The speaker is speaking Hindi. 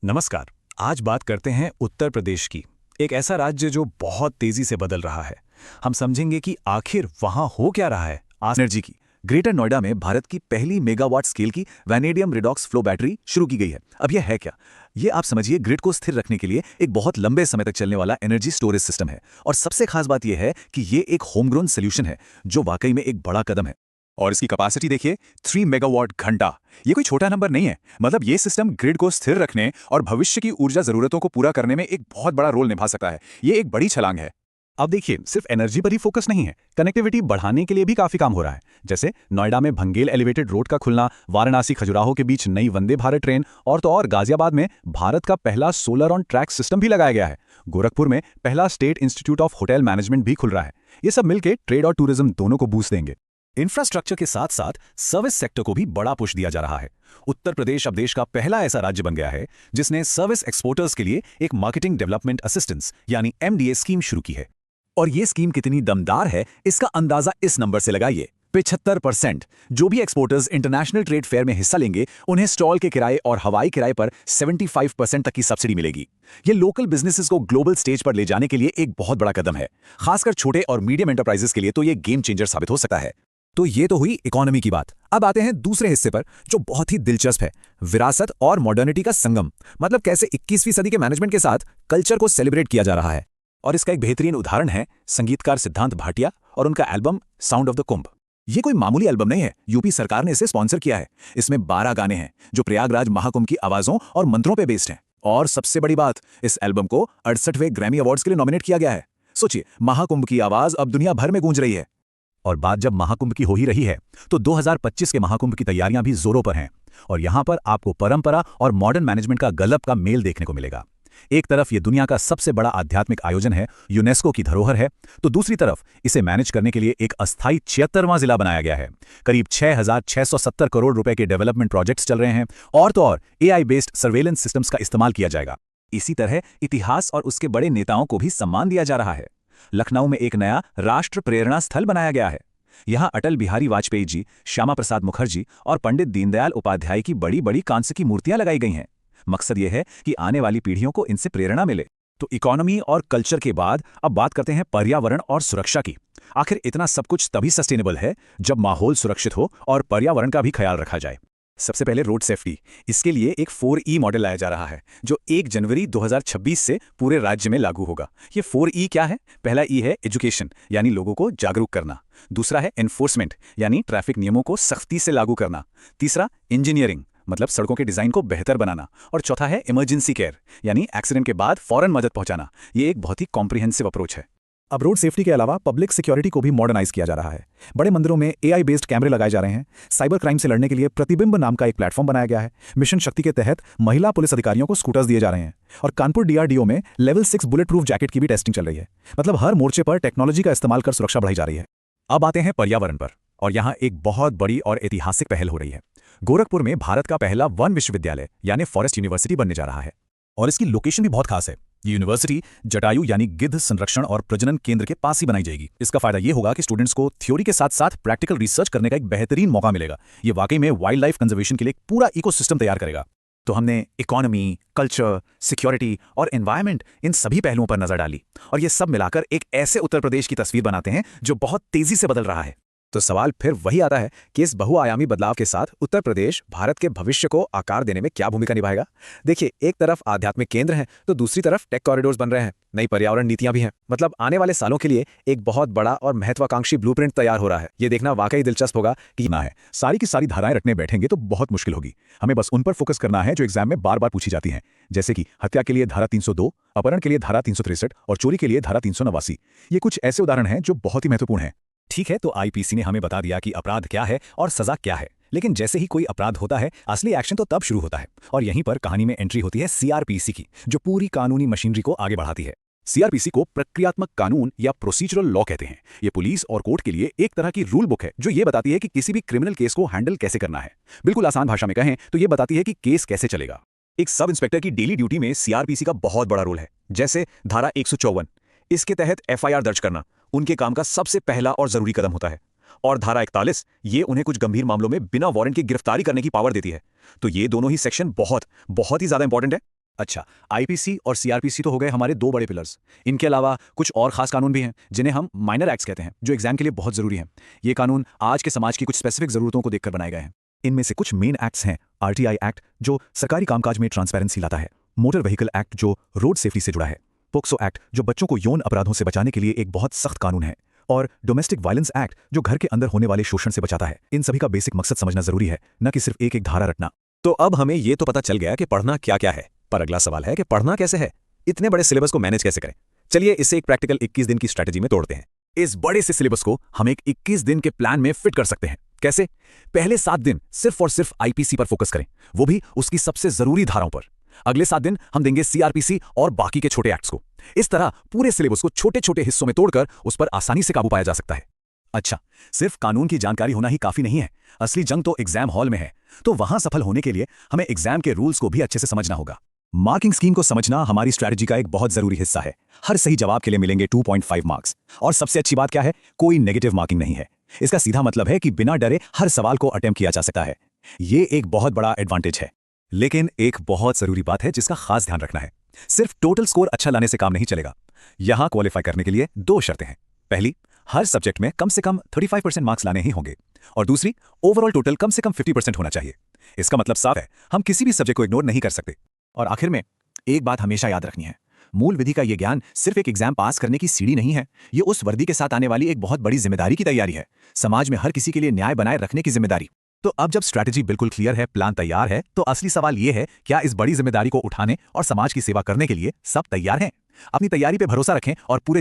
नमस्कार। आज बात करते हैं उत्तर प्रदेश की। एक ऐसा राज्य जो बहुत तेजी से बदल रहा है। हम समझेंगे कि आखिर वहां हो क्या रहा है। आज एनर्जी की ग्रेटर नोएडा में भारत की पहली मेगावाट स्केल की वैनेडियम रिडॉक्स फ्लो बैटरी शुरू की गई है। अब यह है क्या? ये आप समझिए ग्रिड को स्थिर रखने के लिए एक बहुत लंबे समय तक चलने वाला एनर्जी स्टोरेज सिस्टम है। और सबसे खास बात यह है कि ये एक होमग्रोन सोल्यूशन है जो वाकई में एक बड़ा कदम है। और इसकी कैपेसिटी देखिए, 3 मेगावाट घंटा। ये कोई छोटा नंबर नहीं है। मतलब ये सिस्टम ग्रिड को स्थिर रखने और भविष्य की ऊर्जा जरूरतों को पूरा करने में एक बहुत बड़ा रोल निभा सकता है। ये एक बड़ी छलांग है। अब देखिए, सिर्फ एनर्जी पर ही फोकस नहीं है, कनेक्टिविटी बढ़ाने के लिए भी काफी काम हो रहा है। जैसे नोएडा में भंगेल एलिवेटेड रोड का खुलना, वाराणसी खजुराहो के बीच नई वंदे भारत ट्रेन, और तो और गाजियाबाद में भारत का पहला सोलर ऑन ट्रैक सिस्टम भी लगाया गया है। गोरखपुर में पहला state institute of hotel management भी खुल रहा है। ये सब मिलकर ट्रेड और टूरिज्म दोनों को बूस्ट देंगे। इंफ्रास्ट्रक्चर के साथ साथ सर्विस सेक्टर को भी बड़ा पुश दिया जा रहा है। उत्तर प्रदेश अब देश का पहला ऐसा राज्य बन गया है जिसने सर्विस एक्सपोर्टर्स के लिए एक मार्केटिंग डेवलपमेंट असिस्टेंस यानी एमडीए स्कीम शुरू की है। और ये स्कीम कितनी दमदार है, इसका अंदाजा इस नंबर से लगाइए। 75% जो भी एक्सपोर्टर्स इंटरनेशनल ट्रेड फेयर में हिस्सा लेंगे उन्हें स्टॉल के किराए और हवाई किराए पर 75% तक की सब्सिडी मिलेगी। ये लोकल बिजनेसेस को ग्लोबल स्टेज पर ले जाने के लिए एक बहुत बड़ा कदम है। खासकर छोटे और मीडियम एंटरप्राइजेस के लिए तो ये गेम चेंजर साबित हो सकता है। तो ये तो हुई इकोनॉमी की बात। अब आते हैं दूसरे हिस्से पर जो बहुत ही दिलचस्प है, विरासत और मॉडर्निटी का संगम। मतलब कैसे 21वीं सदी के मैनेजमेंट के साथ कल्चर को सेलिब्रेट किया जा रहा है। और इसका एक बेहतरीन उदाहरण है संगीतकार सिद्धांत भाटिया और उनका एल्बम साउंड ऑफ द कुंभ। ये कोई मामूली एल्बम नहीं है, यूपी सरकार ने इसे स्पॉन्सर किया है। इसमें 12 गाने हैं जो प्रयागराज महाकुंभ की आवाजों और मंत्रों पे बेस्ड हैं। और सबसे बड़ी बात, इस एल्बम को 68वें ग्रैमी अवार्ड्स के लिए नॉमिनेट किया गया है। सोचिए, महाकुंभ की आवाज अब दुनिया भर में गूंज रही है। और बात जब महाकुंभ की हो ही रही है तो 2025 के महाकुंभ की तैयारियां भी जोरों पर हैं। और यहां पर आपको परंपरा और मॉडर्न मैनेजमेंट का गजब का मेल देखने को मिलेगा। एक तरफ ये दुनिया का सबसे बड़ा आध्यात्मिक आयोजन है, यूनेस्को की धरोहर है, तो दूसरी तरफ इसे मैनेज करने के लिए एक अस्थायी 76वां जिला बनाया गया है। करीब 6,670 करोड़ रुपए के डेवलपमेंट प्रोजेक्ट्स चल रहे हैं। और तो और एआई बेस्ड सर्वेलेंस सिस्टम्स का इस्तेमाल किया जाएगा। इसी तरह इतिहास और उसके बड़े नेताओं को भी सम्मान दिया जा रहा है। लखनऊ में एक नया राष्ट्र प्रेरणा स्थल बनाया गया है। यहां अटल बिहारी वाजपेयी जी, श्यामा प्रसाद मुखर्जी और पंडित दीनदयाल उपाध्याय की बड़ी बड़ी कांस्य की मूर्तियां लगाई गई हैं। मकसद यह है कि आने वाली पीढ़ियों को इनसे प्रेरणा मिले। तो इकोनॉमी और कल्चर के बाद अब बात करते हैं पर्यावरण और सुरक्षा की। आखिर इतना सब कुछ तभी सस्टेनेबल है जब माहौल सुरक्षित हो और पर्यावरण का भी ख्याल रखा जाए। सबसे पहले रोड सेफ्टी। इसके लिए एक 4E मॉडल लाया जा रहा है जो 1 जनवरी 2026 से पूरे राज्य में लागू होगा। ये 4E क्या है? पहला E है एजुकेशन, यानी लोगों को जागरूक करना। दूसरा है एनफोर्समेंट, यानी ट्रैफिक नियमों को सख्ती से लागू करना। तीसरा इंजीनियरिंग, मतलब सड़कों के डिजाइन को बेहतर बनाना। और चौथा है इमरजेंसी केयर, यानी एक्सीडेंट के बाद फौरन मदद पहुंचाना। ये एक बहुत ही कॉम्प्रिहेंसिव अप्रोच है। अब रोड सेफ्टी के अलावा पब्लिक सिक्योरिटी को भी मॉडर्नाइज किया जा रहा है। बड़े मंदिरों में एआई बेस्ड कैमरे लगाए जा रहे हैं। साइबर क्राइम से लड़ने के लिए प्रतिबिंब नाम का एक प्लेटफॉर्म बनाया गया है। मिशन शक्ति के तहत महिला पुलिस अधिकारियों को स्कूटर्स दिए जा रहे हैं। और कानपुर डीआरडीओ में लेवल 6 बुलेट प्रूफ जैकेट की भी टेस्टिंग चल रही है। मतलब हर मोर्चे पर टेक्नोलॉजी का इस्तेमाल कर सुरक्षा बढ़ाई जा रही है। अब आते हैं पर्यावरण पर, और यहाँ एक बहुत बड़ी और ऐतिहासिक पहल हो रही है। गोरखपुर में भारत का पहला वन विश्वविद्यालय यानी फॉरेस्ट यूनिवर्सिटी बनने जा रहा है। और इसकी लोकेशन भी बहुत खास है। ये यूनिवर्सिटी जटायु यानी गिद्ध संरक्षण और प्रजनन केंद्र के पास ही बनाई जाएगी। इसका फायदा ये होगा कि स्टूडेंट्स को थ्योरी के साथ साथ प्रैक्टिकल रिसर्च करने का एक बेहतरीन मौका मिलेगा। ये वाकई में वाइल्ड लाइफ कंजर्वेशन के लिए एक पूरा इकोसिस्टम तैयार करेगा। तो हमने इकोनॉमी, कल्चर, सिक्योरिटी और एनवायरनमेंट, इन सभी पहलुओं पर नजर डाली। और ये सब मिलाकर एक ऐसे उत्तर प्रदेश की तस्वीर बनाते हैं जो बहुत तेजी से बदल रहा है। तो सवाल फिर वही आता है कि इस बहुआयामी बदलाव के साथ उत्तर प्रदेश भारत के भविष्य को आकार देने में क्या भूमिका निभाएगा। देखिए, एक तरफ आध्यात्मिक केंद्र है तो दूसरी तरफ टेक कॉरिडोर्स बन रहे हैं, नई पर्यावरण नीतियां भी हैं। मतलब आने वाले सालों के लिए एक बहुत बड़ा और महत्वाकांक्षी ब्लूप्रिंट तैयार हो रहा है। ये देखना वाकई दिलचस्प होगा कि ना है सारी की सारी धाराएं रटने बैठेंगे तो बहुत मुश्किल होगी। हमें बस उन पर फोकस करना है जो एग्जाम में बार बार पूछी जाती हैं, जैसे कि हत्या के लिए धारा 302, अपहरण के लिए धारा 363 और चोरी के लिए धारा 389। ये कुछ ऐसे उदाहरण हैं जो बहुत ही महत्वपूर्ण हैं। ठीक है, तो आईपीसी ने हमें बता दिया कि अपराध क्या है और सजा क्या है। लेकिन जैसे ही कोई अपराध होता है, असली एक्शन तो तब शुरू होता है। और यहीं पर कहानी में एंट्री होती है सीआरपीसी की, जो पूरी कानूनी मशीनरी को आगे बढ़ाती है। सीआरपीसी को प्रक्रियात्मक कानून या प्रोसीजरल लॉ कहते हैं। ये पुलिस और कोर्ट के लिए एक तरह की रूल बुक है जो ये बताती है कि किसी भी क्रिमिनल केस को हैंडल कैसे करना है। बिल्कुल आसान भाषा में कहें तो ये बताती है कि केस कैसे चलेगा। एक सब इंस्पेक्टर की डेली ड्यूटी में सीआरपीसी का बहुत बड़ा रोल है। जैसे धारा 154, इसके तहत एफआईआर दर्ज करना उनके काम का सबसे पहला और जरूरी कदम होता है। और धारा 41, ये उन्हें कुछ गंभीर मामलों में बिना वारंट की गिरफ्तारी करने की पावर देती है। तो ये दोनों ही सेक्शन बहुत बहुत ही ज्यादा इंपॉर्टेंट है। अच्छा, आईपीसी और सीआरपीसी तो हो गए हमारे दो बड़े पिलर्स। इनके अलावा कुछ और खास कानून भी हैं जिन्हें हम माइनर एक्ट्स कहते हैं, जो एग्जाम के लिए बहुत जरूरी हैं। ये कानून आज के समाज की कुछ स्पेसिफिक जरूरतों को देखकर बनाए गए हैं। इनमें से कुछ मेन एक्ट्स हैं आरटीआई एक्ट, जो सरकारी कामकाज में ट्रांसपेरेंसी लाता है, मोटर व्हीकल एक्ट, जो रोड सेफ्टी से जुड़ा है, पोक्सो एक्ट, जो बच्चों को यौन अपराधों से बचाने के लिए एक बहुत सख्त कानून है, और डोमेस्टिक वायलेंस एक्ट, जो घर के अंदर होने वाले शोषण से बचाता है। इन सभी का बेसिक मकसद समझना जरूरी है, न कि सिर्फ एक एक धारा रटना। तो अब हमें ये तो पता चल गया कि पढ़ना क्या क्या है, पर अगला सवाल है कि पढ़ना कैसे है, इतने बड़े सिलेबस को मैनेज कैसे करें। चलिए इसे एक प्रैक्टिकल 21 दिन की स्ट्रैटेजी में तोड़ते हैं। इस बड़े से सिलेबस को हम एक 21 दिन के प्लान में फिट कर सकते हैं। कैसे? पहले 7 दिन सिर्फ और सिर्फ आईपीसी पर फोकस करें, वो भी उसकी सबसे जरूरी धाराओं पर। अगले 7 दिन हम देंगे सीआरपीसी और बाकी के छोटे एक्ट्स को। इस तरह पूरे सिलेबस को छोटे छोटे हिस्सों में तोड़कर उस पर आसानी से काबू पाया जा सकता है। अच्छा, सिर्फ कानून की जानकारी होना ही काफी नहीं है। असली जंग तो एग्जाम हॉल में है, तो वहां सफल होने के लिए हमें एग्जाम के रूल्स को भी अच्छे से समझना होगा। मार्किंग स्कीम को समझना हमारी स्ट्रैटेजी का एक बहुत जरूरी हिस्सा है। हर सही जवाब के लिए मिलेंगे 2.5 मार्क्स। और सबसे अच्छी बात क्या है, कोई नेगेटिव मार्किंग नहीं है। इसका सीधा मतलब है कि बिना डरे हर सवाल को अटेम्प्ट किया जा सकता है। ये एक बहुत बड़ा एडवांटेज है। लेकिन एक बहुत जरूरी बात है जिसका खास ध्यान रखना है। सिर्फ टोटल स्कोर अच्छा लाने से काम नहीं चलेगा। यहां क्वालिफाई करने के लिए 2 शर्तें हैं। पहली, हर सब्जेक्ट में कम से कम 35% मार्क्स लाने ही होंगे, और दूसरी, ओवरऑल टोटल कम से कम 50% होना चाहिए। इसका मतलब साफ है, हम किसी भी सब्जेक्ट को इग्नोर नहीं कर सकते। और आखिर में एक बात हमेशा याद रखनी है, मूल विधि का यह ज्ञान सिर्फ एक एग्जाम पास करने की सीढ़ी नहीं है, ये उस वर्दी के साथ आने वाली एक बहुत बड़ी जिम्मेदारी की तैयारी है। समाज में हर किसी के लिए न्याय बनाए रखने की जिम्मेदारी। तो अब जब स्ट्रैटेजी बिल्कुल क्लियर है, प्लान तैयार है, तो असली सवाल यह है, क्या इस बड़ी जिम्मेदारी को उठाने और समाज की सेवा करने के लिए सब तैयार हैं? अपनी तैयारी पे भरोसा रखें और पूरे